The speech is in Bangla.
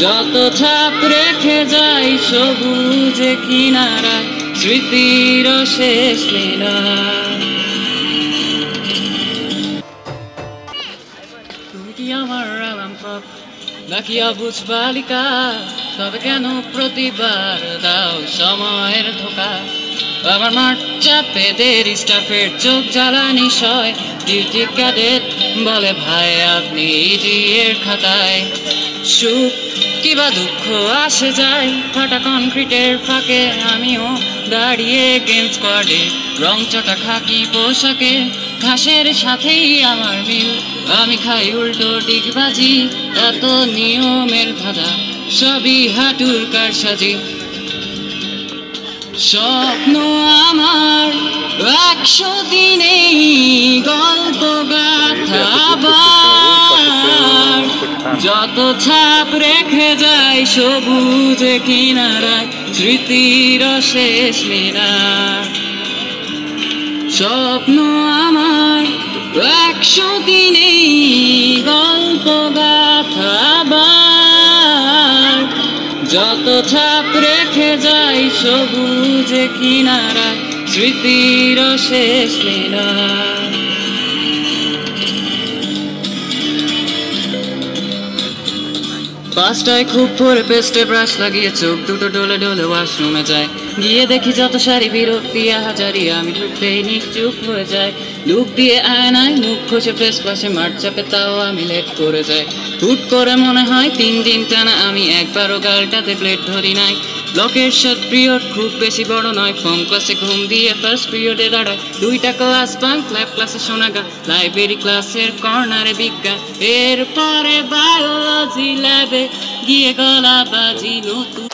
যত ছাপ রেখে যাই সবুজে কিনারায় স্মৃতির শেষ লীলা। তুমি কি আমার আলাম পথ নাকি অবুঝ বালিকা? তবে কেন প্রতিবার দাও সময়ের ধোকা? আমার মাঠ চাপে দেরি স্টাফের চোখ জ্বালানি সয়। ডিউটি ক্যাডেট বলে ভাই আপনি ইডিয়ের খাতায়। সুখ কিবা দুঃখ আসে যায় ফাটা কনক্রিটের ফাঁকে। আমিও দাঁড়িয়ে গেম স্কোয়াডে রং চটা খাকি পোশাকে। ঘাসের সাথেই আমার মিল, আমি খাই উল্টো ডিগবাজি। এত নিয়মের ধাঁধা সবই হাঁটুর কারসাজি। স্বপ্ন আমার 100 দিনেই গল্প গাথা আবার। যত ছাপ রেখে যায় সবুজে কিনারায় স্মৃতির শেষ লীলা। স্বপ্ন আমার 100 দিনেই গল্প গাথা আবার। যত ছাপ রেখে যায় সবুজে কিনারায় স্মৃতির শেষ লীলা। পাঁচটায় খুব ভোরে পেস্টে ব্রাশ লাগিয়ে চোখ দুটো ডলে ডলে ওয়াশরুমে যায়। গিয়ে দেখি যত সারি বিরক্তি হাজারি, আমি ঢুকতেই নিশ্চুপ হয়ে যায়। লুক দিয়ে আয়নায় মুখ ঘষে ফ্রেশ পাশে মাঠ চাপে, তাও আমি লেট করে যাই। হুট করে মনে হয় 3 দিন টানা আমি একবারও গালটাতে প্লেট ধরি নাই। ব্লকের শর্ট পিরিয়ড খুব বেশি বড় নয়, ফর্ম ক্লাসে ঘুম দিয়ে ফার্স্ট পিরিয়ডে দাঁড়ায়। 2টা ক্লাস বাঙ্ক, ল্যাব ক্লাসে শোনা গান, লাইব্রেরি ক্লাসের কর্নারে বিজ্ঞান। এরপরে বায়োলজি ল্যাবে গিয়ে গলা বাজি নতুন